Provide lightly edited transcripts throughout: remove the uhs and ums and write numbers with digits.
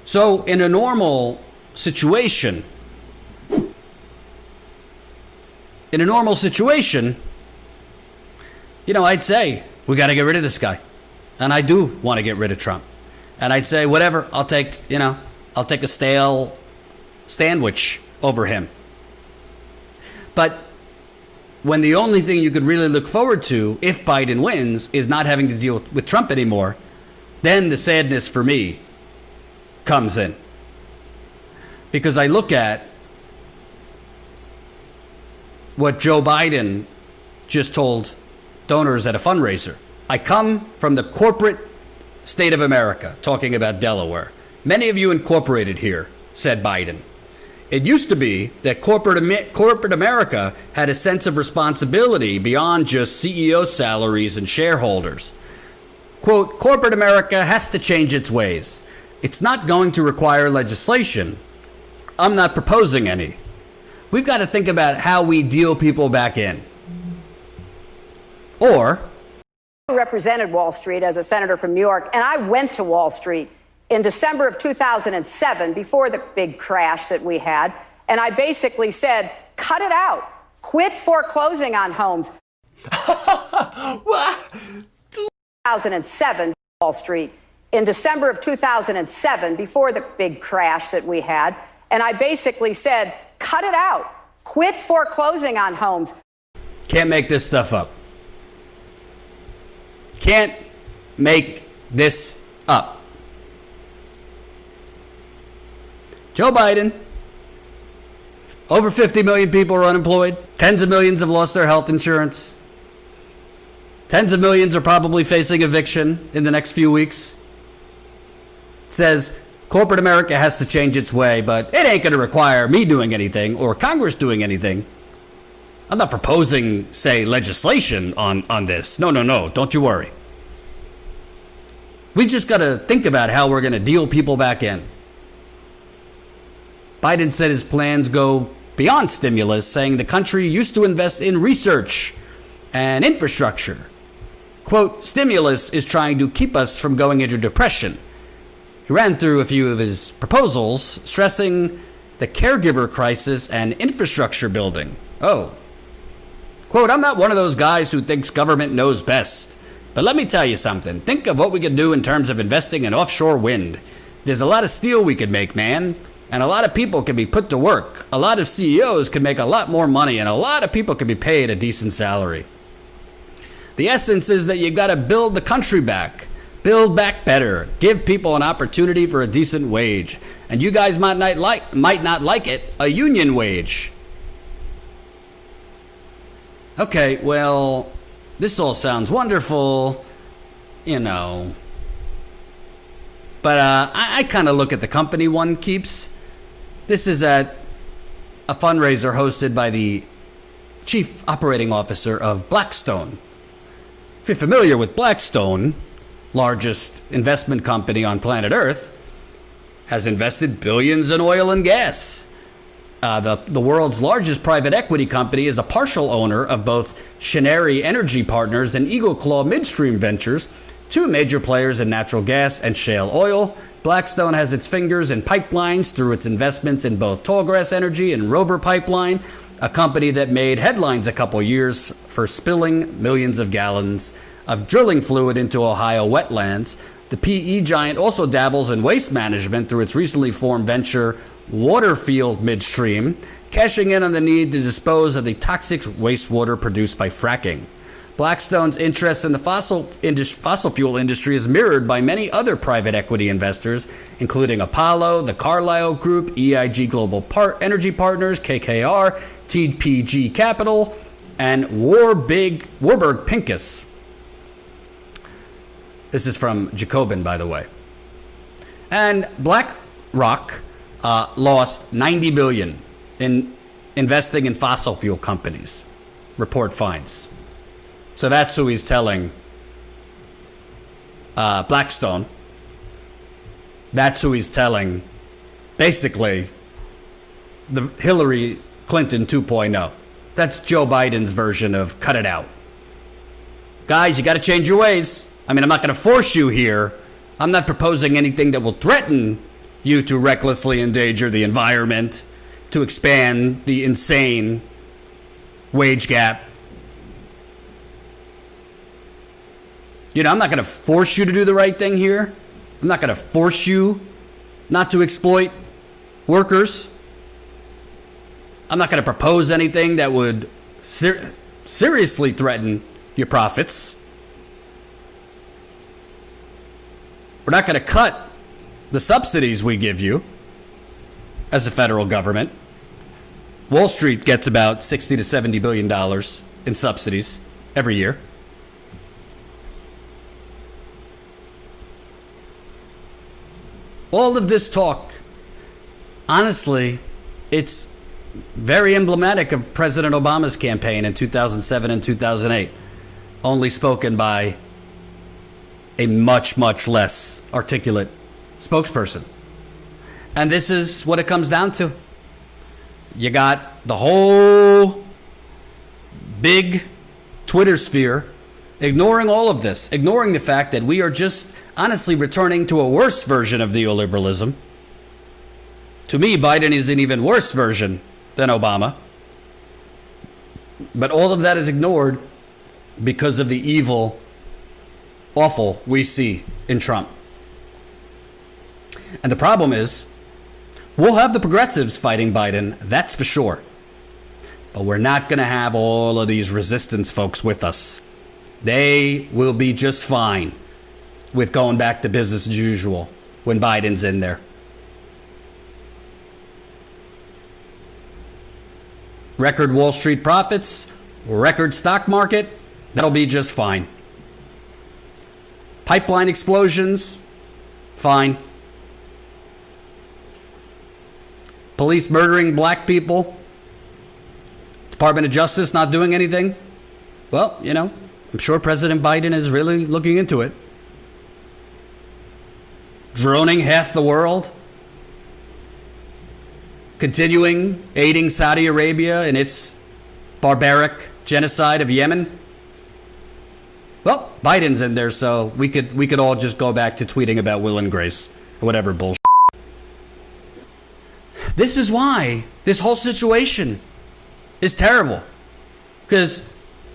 So in a normal situation, I'd say, we got to get rid of this guy. And I do want to get rid of Trump. And I'd say, whatever, I'll take a stale sandwich over him. But when the only thing you could really look forward to, if Biden wins, is not having to deal with Trump anymore, then the sadness for me comes in. Because I look at what Joe Biden just told donors at a fundraiser. I come from the corporate state of America, talking about Delaware. Many of you incorporated here, said Biden. It used to be that corporate America had a sense of responsibility beyond just CEO salaries and shareholders. Quote, corporate America has to change its ways. It's not going to require legislation. I'm not proposing any. We've got to think about how we deal people back in. Or, I represented Wall Street as a senator from New York, and I went to Wall Street in December of 2007, before the big crash that we had, and I basically said, cut it out. Quit foreclosing on homes. 2007, Wall Street, in December of 2007, before the big crash that we had, and I basically said, cut it out. Quit foreclosing on homes. Can't make this stuff up. Can't make this up. Joe Biden, over 50 million people are unemployed. Tens of millions have lost their health insurance. Tens of millions are probably facing eviction in the next few weeks. It says corporate America has to change its way, but it ain't going to require me doing anything or Congress doing anything. I'm not proposing, say, legislation on this. No. Don't you worry. We just got to think about how we're going to deal people back in. Biden said his plans go beyond stimulus, saying the country used to invest in research and infrastructure. Quote, stimulus is trying to keep us from going into depression. He ran through a few of his proposals, stressing the caregiver crisis and infrastructure building. Oh. Quote, I'm not one of those guys who thinks government knows best. But let me tell you something. Think of what we could do in terms of investing in offshore wind. There's a lot of steel we could make, man. And a lot of people can be put to work. A lot of CEOs can make a lot more money, and a lot of people can be paid a decent salary. The essence is that you got to build the country back. Build back better. Give people an opportunity for a decent wage. And you guys might not like it, a union wage. Okay, well, this all sounds wonderful, but I kind of look at the company one keeps. This is at a fundraiser hosted by the chief operating officer of Blackstone. If you're familiar with Blackstone, largest investment company on planet Earth, has invested billions in oil and gas. The world's largest private equity company is a partial owner of both Shineri Energy Partners and Eagle Claw Midstream Ventures, two major players in natural gas and shale oil. Blackstone has its fingers in pipelines through its investments in both Tallgrass Energy and Rover Pipeline, a company that made headlines a couple years for spilling millions of gallons of drilling fluid into Ohio wetlands. The PE giant also dabbles in waste management through its recently formed venture Waterfield Midstream, cashing in on the need to dispose of the toxic wastewater produced by fracking. Blackstone's interest in the fossil fuel industry is mirrored by many other private equity investors, including Apollo, the Carlyle Group, EIG Global Energy Partners, KKR, TPG Capital, and Warburg Pincus. This is from Jacobin, by the way. And BlackRock lost $90 billion in investing in fossil fuel companies, report finds. So that's who he's telling Blackstone. That's who he's telling, basically, the Hillary Clinton 2.0. That's Joe Biden's version of cut it out. Guys, you got to change your ways. I mean, I'm not going to force you here. I'm not proposing anything that will threaten you to recklessly endanger the environment, to expand the insane wage gap. You know, I'm not going to force you to do the right thing here. I'm not going to force you not to exploit workers. I'm not going to propose anything that would seriously threaten your profits. We're not going to cut the subsidies we give you as a federal government. Wall Street gets about $60 to $70 billion in subsidies every year. All of this talk, honestly, it's very emblematic of President Obama's campaign in 2007 and 2008, only spoken by a much, much less articulate spokesperson. And this is what it comes down to. You got the whole big Twitter sphere ignoring all of this, ignoring the fact that we are just honestly returning to a worse version of neoliberalism. To me, Biden is an even worse version than Obama. But all of that is ignored because of the evil, awful we see in Trump. And the problem is, we'll have the progressives fighting Biden, that's for sure. But we're not going to have all of these resistance folks with us. They will be just fine with going back to business as usual when Biden's in there. Record Wall Street profits, record stock market, that'll be just fine. Pipeline explosions, fine. Police murdering black people, Department of Justice not doing anything. Well, you know, I'm sure President Biden is really looking into it. Droning half the world. Continuing aiding Saudi Arabia in its barbaric genocide of Yemen. Well, Biden's in there, so we could all just go back to tweeting about Will and Grace or whatever bullshit. This is why this whole situation is terrible. Because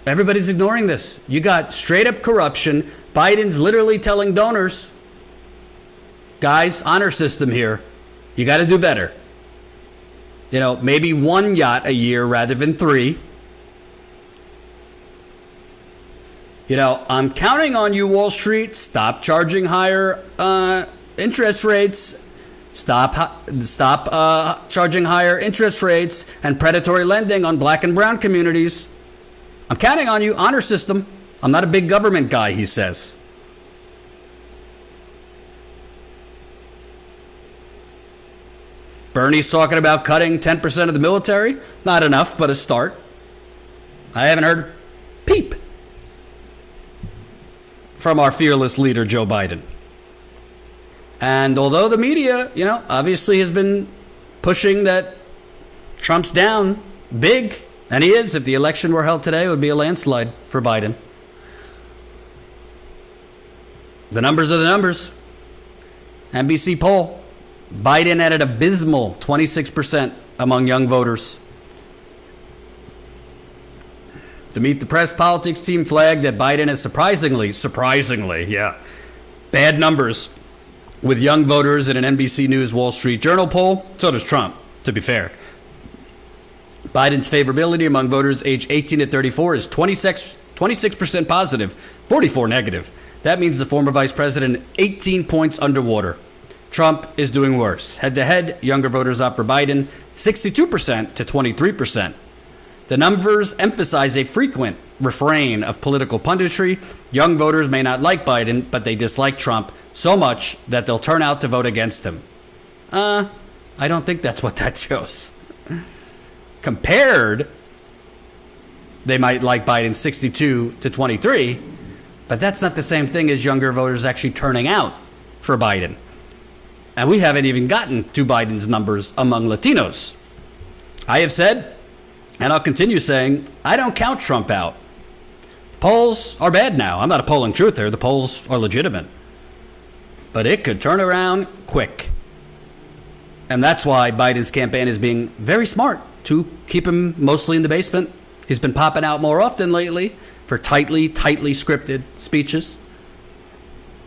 everybody's ignoring this. You got straight up corruption. Biden's literally telling donors, guys, honor system here. You got to do better. You know, maybe one yacht a year rather than 3. You know, I'm counting on you, Wall Street. Stop charging higher interest rates. Stop charging higher interest rates and predatory lending on black and brown communities. I'm counting on you, honor system. I'm not a big government guy, he says. Bernie's talking about cutting 10% of the military. Not enough, but a start. I haven't heard peep from our fearless leader, Joe Biden. And although the media, you know, obviously has been pushing that Trump's down big, and he is. If the election were held today, it would be a landslide for Biden. The numbers are the numbers. NBC poll. Biden at an abysmal 26% among young voters. The Meet the Press politics team flagged that Biden has surprisingly, bad numbers with young voters in an NBC News Wall Street Journal poll. So does Trump, to be fair. Biden's favorability among voters aged 18 to 34 is 26% positive, 44 negative. That means the former vice president 18 points underwater. Trump is doing worse. Head-to-head, younger voters opt for Biden, 62% to 23%. The numbers emphasize a frequent refrain of political punditry. Young voters may not like Biden, but they dislike Trump so much that they'll turn out to vote against him. I don't think that's what that shows. Compared, they might like Biden 62 to 23, but that's not the same thing as younger voters actually turning out for Biden. And we haven't even gotten to Biden's numbers among Latinos. I have said, and I'll continue saying, I don't count Trump out. The polls are bad now. I'm not a polling truther. The polls are legitimate. But it could turn around quick. And that's why Biden's campaign is being very smart to keep him mostly in the basement. He's been popping out more often lately for tightly scripted speeches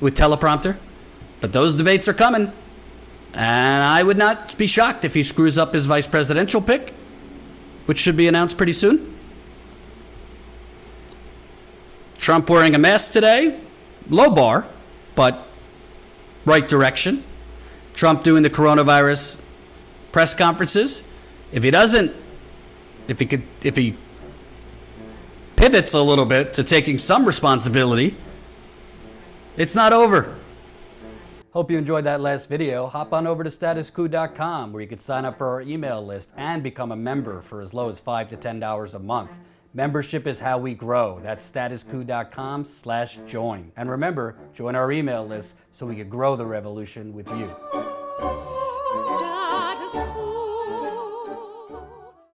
with teleprompter. But those debates are coming. And I would not be shocked if he screws up his vice presidential pick, which should be announced pretty soon. Trump wearing a mask today, low bar, but right direction. Trump doing the coronavirus press conferences. If he pivots a little bit to taking some responsibility, it's not over. Hope you enjoyed that last video. Hop on over to statuscoup.com where you can sign up for our email list and become a member for as low as $5 to $10 a month. Membership is how we grow. That's statuscoup.com/join. And remember, join our email list so we can grow the revolution with you.